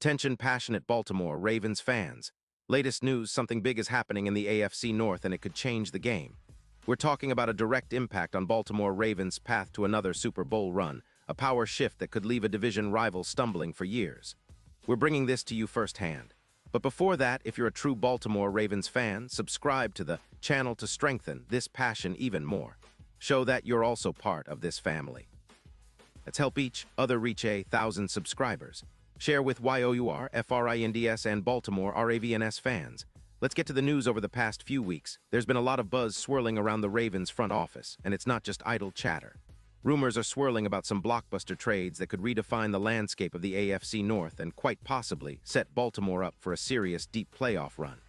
Attention passionate Baltimore Ravens fans. Latest news, something big is happening in the AFC North and it could change the game. We're talking about a direct impact on Baltimore Ravens' path to another Super Bowl run, a power shift that could leave a division rival stumbling for years. We're bringing this to you firsthand. But before that, if you're a true Baltimore Ravens fan, subscribe to the channel to strengthen this passion even more. Show that you're also part of this family. Let's help each other reach 1,000 subscribers. Share with YOUR, FRINDS, and Baltimore RAVNS fans. Let's get to the news over the past few weeks. There's been a lot of buzz swirling around the Ravens front office, and it's not just idle chatter. Rumors are swirling about some blockbuster trades that could redefine the landscape of the AFC North and quite possibly set Baltimore up for a serious deep playoff run.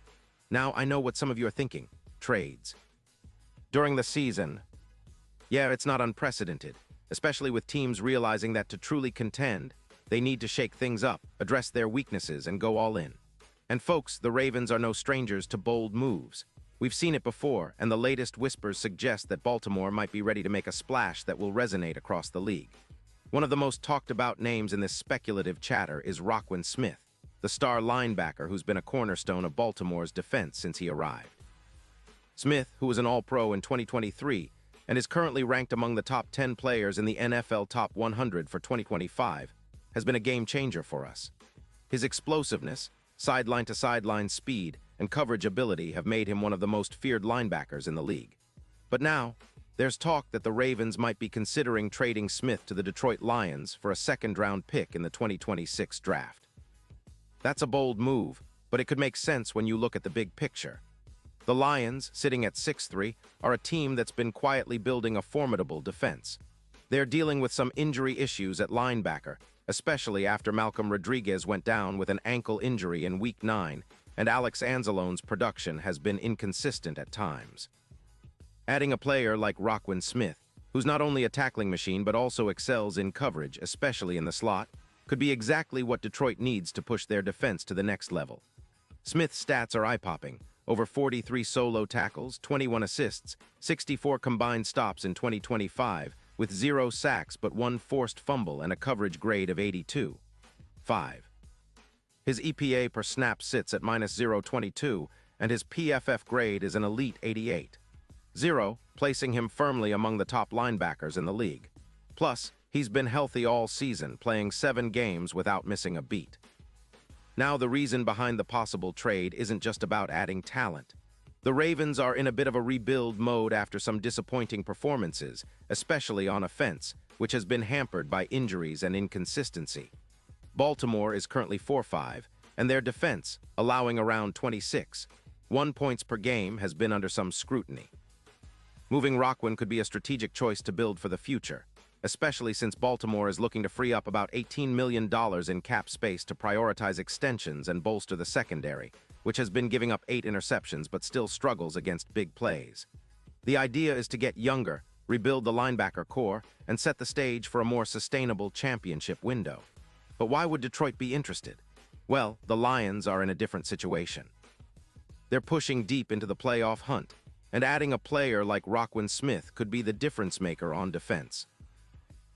Now, I know what some of you are thinking. Trades. During the season. Yeah, it's not unprecedented, especially with teams realizing that to truly contend, they need to shake things up, address their weaknesses, and go all in. And folks, the Ravens are no strangers to bold moves. We've seen it before, and the latest whispers suggest that Baltimore might be ready to make a splash that will resonate across the league. One of the most talked about names in this speculative chatter is Roquan Smith, the star linebacker who's been a cornerstone of Baltimore's defense since he arrived. Smith, who was an All-Pro in 2023 and is currently ranked among the top 10 players in the NFL Top 100 for 2025, has been a game-changer for us. His explosiveness, sideline-to-sideline speed, and coverage ability have made him one of the most feared linebackers in the league. But now, there's talk that the Ravens might be considering trading Smith to the Detroit Lions for a second-round pick in the 2026 draft. That's a bold move, but it could make sense when you look at the big picture. The Lions, sitting at 6-3, are a team that's been quietly building a formidable defense. They're dealing with some injury issues at linebacker, especially after Malcolm Rodriguez went down with an ankle injury in Week 9, and Alex Anzalone's production has been inconsistent at times. Adding a player like Roquan Smith, who's not only a tackling machine but also excels in coverage, especially in the slot, could be exactly what Detroit needs to push their defense to the next level. Smith's stats are eye-popping: over 43 solo tackles, 21 assists, 64 combined stops in 2025, with 0 sacks but 1 forced fumble and a coverage grade of 82.5. His EPA per snap sits at -0.22, and his PFF grade is an elite 88.0, placing him firmly among the top linebackers in the league. Plus, he's been healthy all season, playing 7 games without missing a beat. Now, the reason behind the possible trade isn't just about adding talent. The Ravens are in a bit of a rebuild mode after some disappointing performances, especially on offense, which has been hampered by injuries and inconsistency. Baltimore is currently 4-5, and their defense, allowing around 26.1 points per game, has been under some scrutiny. Moving Roquan could be a strategic choice to build for the future, especially since Baltimore is looking to free up about $18 million in cap space to prioritize extensions and bolster the secondary, which has been giving up 8 interceptions but still struggles against big plays. The idea is to get younger, rebuild the linebacker core, and set the stage for a more sustainable championship window. But why would Detroit be interested? Well, the Lions are in a different situation. They're pushing deep into the playoff hunt, and adding a player like Roquan Smith could be the difference maker on defense.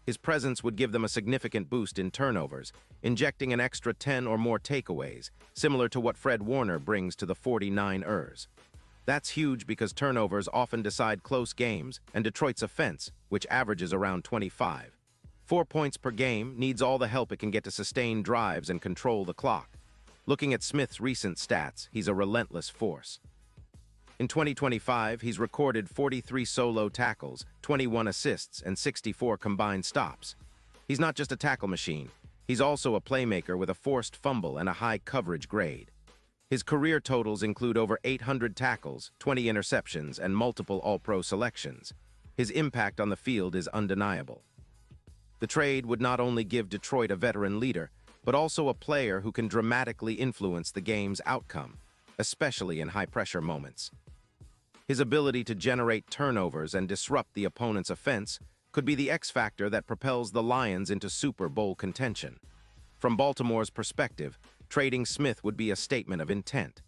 His presence would give them a significant boost in turnovers, injecting an extra 10 or more takeaways, similar to what Fred Warner brings to the 49ers. That's huge because turnovers often decide close games, and Detroit's offense, which averages around 25.4 points per game, needs all the help it can get to sustain drives and control the clock. Looking at Smith's recent stats, he's a relentless force. In 2025, he's recorded 43 solo tackles, 21 assists, and 64 combined stops. He's not just a tackle machine, he's also a playmaker with a forced fumble and a high coverage grade. His career totals include over 800 tackles, 20 interceptions, and multiple All-Pro selections. His impact on the field is undeniable. The trade would not only give Detroit a veteran leader, but also a player who can dramatically influence the game's outcome, especially in high-pressure moments. His ability to generate turnovers and disrupt the opponent's offense could be the X factor that propels the Lions into Super Bowl contention. From Baltimore's perspective, trading Smith would be a statement of intent.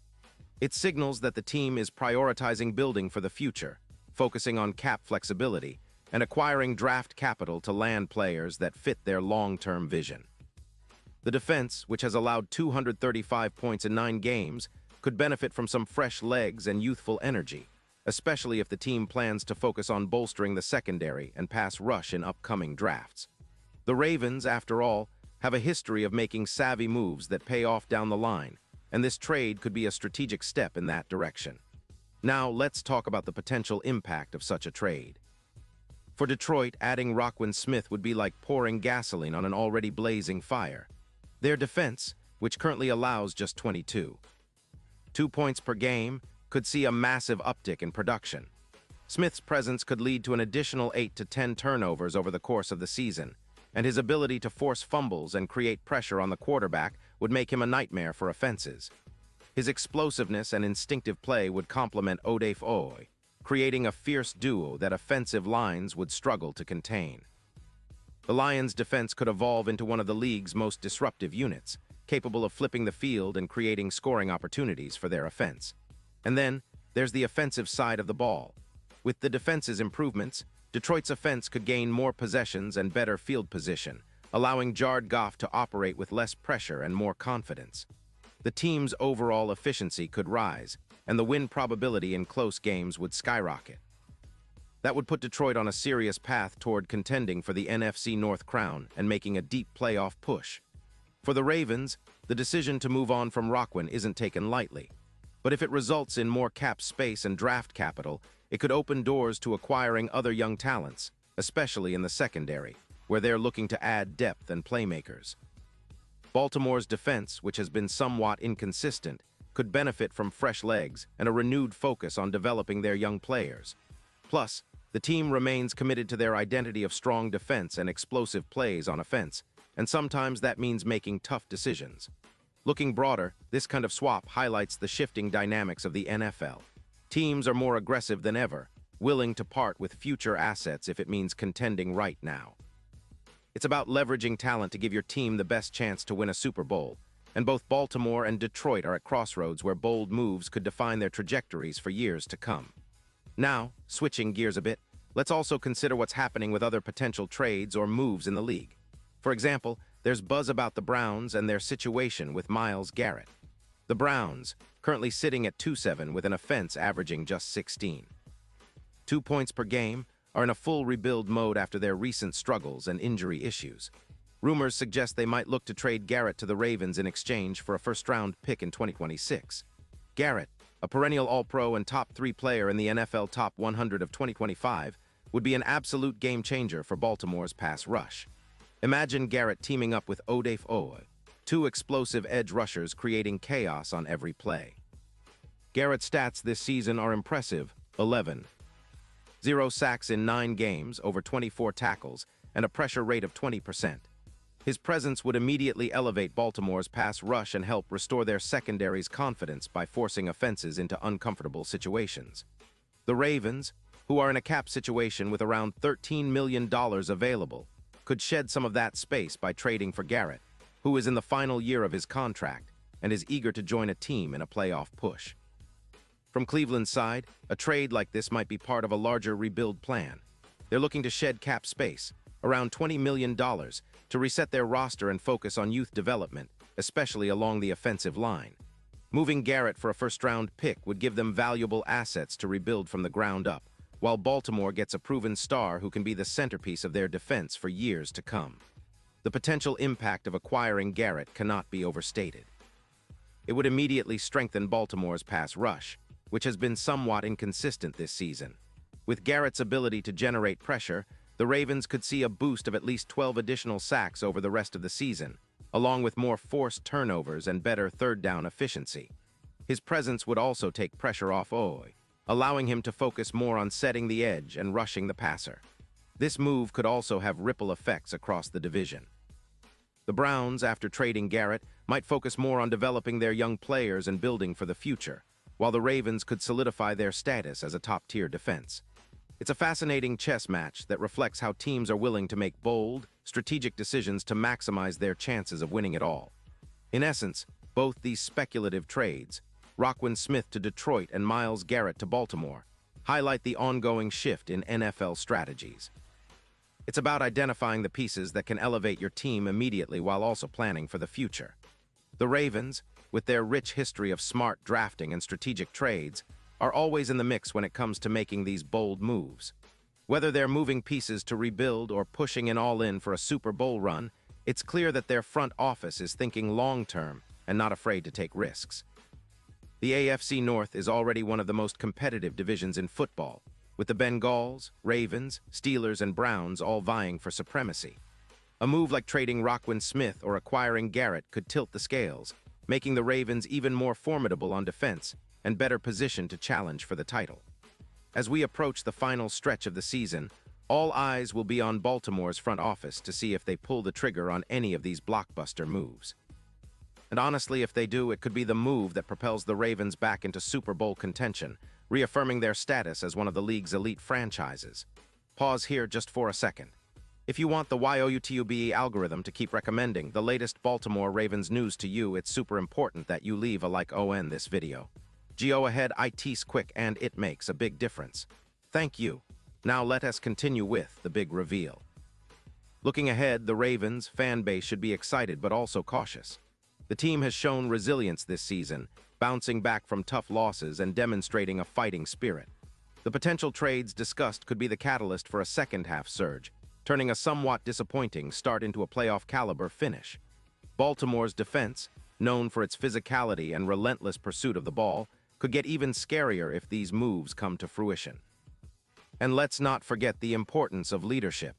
It signals that the team is prioritizing building for the future, focusing on cap flexibility, and acquiring draft capital to land players that fit their long-term vision. The defense, which has allowed 235 points in 9 games, could benefit from some fresh legs and youthful energy, especially if the team plans to focus on bolstering the secondary and pass rush in upcoming drafts. The Ravens, after all, have a history of making savvy moves that pay off down the line, and this trade could be a strategic step in that direction. Now, let's talk about the potential impact of such a trade. For Detroit, adding Roquan Smith would be like pouring gasoline on an already blazing fire. Their defense, which currently allows just 2 points per game, could see a massive uptick in production. Smith's presence could lead to an additional 8 to 10 turnovers over the course of the season, and his ability to force fumbles and create pressure on the quarterback would make him a nightmare for offenses. His explosiveness and instinctive play would complement Odafe, creating a fierce duo that offensive lines would struggle to contain. The Lions' defense could evolve into one of the league's most disruptive units, capable of flipping the field and creating scoring opportunities for their offense. And then, there's the offensive side of the ball. With the defense's improvements, Detroit's offense could gain more possessions and better field position, allowing Jared Goff to operate with less pressure and more confidence. The team's overall efficiency could rise, and the win probability in close games would skyrocket. That would put Detroit on a serious path toward contending for the NFC North crown and making a deep playoff push. For the Ravens, the decision to move on from Roquan isn't taken lightly. But if it results in more cap space and draft capital, it could open doors to acquiring other young talents, especially in the secondary, where they're looking to add depth and playmakers. Baltimore's defense, which has been somewhat inconsistent, could benefit from fresh legs and a renewed focus on developing their young players. Plus, the team remains committed to their identity of strong defense and explosive plays on offense, and sometimes that means making tough decisions. Looking broader, this kind of swap highlights the shifting dynamics of the NFL. Teams are more aggressive than ever, willing to part with future assets if it means contending right now. It's about leveraging talent to give your team the best chance to win a Super Bowl, and both Baltimore and Detroit are at crossroads where bold moves could define their trajectories for years to come. Now, switching gears a bit, let's also consider what's happening with other potential trades or moves in the league. For example, there's buzz about the Browns and their situation with Myles Garrett. The Browns, currently sitting at 2-7 with an offense averaging just 16. 2 points per game, are in a full rebuild mode after their recent struggles and injury issues. Rumors suggest they might look to trade Garrett to the Ravens in exchange for a first-round pick in 2026. Garrett, a perennial All-Pro and top 3 player in the NFL Top 100 of 2025, would be an absolute game-changer for Baltimore's pass rush. Imagine Garrett teaming up with Odafe, 2 explosive edge rushers creating chaos on every play. Garrett's stats this season are impressive: 11. 0 sacks in 9 games, over 24 tackles, and a pressure rate of 20%. His presence would immediately elevate Baltimore's pass rush and help restore their secondary's confidence by forcing offenses into uncomfortable situations. The Ravens, who are in a cap situation with around $13 million available, could shed some of that space by trading for Garrett, who is in the final year of his contract and is eager to join a team in a playoff push. From Cleveland's side, a trade like this might be part of a larger rebuild plan. They're looking to shed cap space, around $20 million, to reset their roster and focus on youth development, especially along the offensive line. Moving Garrett for a first-round pick would give them valuable assets to rebuild from the ground up, while Baltimore gets a proven star who can be the centerpiece of their defense for years to come. The potential impact of acquiring Garrett cannot be overstated. It would immediately strengthen Baltimore's pass rush, which has been somewhat inconsistent this season. With Garrett's ability to generate pressure, the Ravens could see a boost of at least 12 additional sacks over the rest of the season, along with more forced turnovers and better third-down efficiency. His presence would also take pressure off allowing him to focus more on setting the edge and rushing the passer. This move could also have ripple effects across the division. The Browns, after trading Garrett, might focus more on developing their young players and building for the future, while the Ravens could solidify their status as a top-tier defense. It's a fascinating chess match that reflects how teams are willing to make bold, strategic decisions to maximize their chances of winning it all. In essence, both these speculative trades, Roquan Smith to Detroit and Myles Garrett to Baltimore, highlight the ongoing shift in NFL strategies. It's about identifying the pieces that can elevate your team immediately while also planning for the future. The Ravens, with their rich history of smart drafting and strategic trades, are always in the mix when it comes to making these bold moves. Whether they're moving pieces to rebuild or pushing in all in for a Super Bowl run, it's clear that their front office is thinking long-term and not afraid to take risks. The AFC North is already one of the most competitive divisions in football, with the Bengals, Ravens, Steelers, and Browns all vying for supremacy. A move like trading Roquan Smith or acquiring Garrett could tilt the scales, making the Ravens even more formidable on defense and better positioned to challenge for the title. As we approach the final stretch of the season, all eyes will be on Baltimore's front office to see if they pull the trigger on any of these blockbuster moves. And honestly, if they do, it could be the move that propels the Ravens back into Super Bowl contention, reaffirming their status as one of the league's elite franchises. Pause here just for a second. If you want the YOUTUBE algorithm to keep recommending the latest Baltimore Ravens news to you, it's super important that you leave a like on this video. Go ahead, it's quick and it makes a big difference. Thank you. Now let us continue with the big reveal. Looking ahead, the Ravens fan base should be excited but also cautious. The team has shown resilience this season, bouncing back from tough losses and demonstrating a fighting spirit. The potential trades discussed could be the catalyst for a second-half surge, turning a somewhat disappointing start into a playoff-caliber finish. Baltimore's defense, known for its physicality and relentless pursuit of the ball, could get even scarier if these moves come to fruition. And let's not forget the importance of leadership.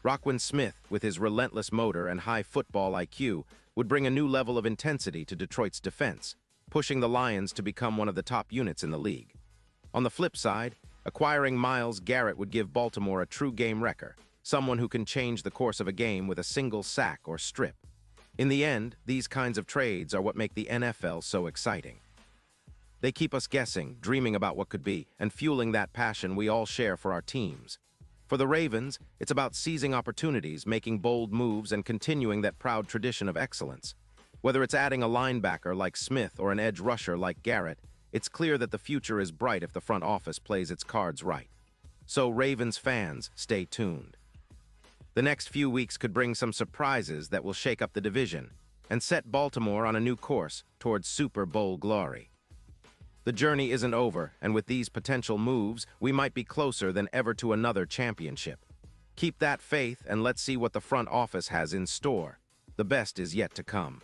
Roquan Smith, with his relentless motor and high football IQ, would bring a new level of intensity to Detroit's defense, pushing the Lions to become one of the top units in the league. On the flip side, acquiring Myles Garrett would give Baltimore a true game wrecker, someone who can change the course of a game with a single sack or strip. In the end, these kinds of trades are what make the NFL so exciting. They keep us guessing, dreaming about what could be, and fueling that passion we all share for our teams. For the Ravens, it's about seizing opportunities, making bold moves, and continuing that proud tradition of excellence. Whether it's adding a linebacker like Smith or an edge rusher like Garrett, it's clear that the future is bright if the front office plays its cards right. So Ravens fans, stay tuned. The next few weeks could bring some surprises that will shake up the division and set Baltimore on a new course towards Super Bowl glory. The journey isn't over, and with these potential moves, we might be closer than ever to another championship. Keep that faith, and let's see what the front office has in store. The best is yet to come.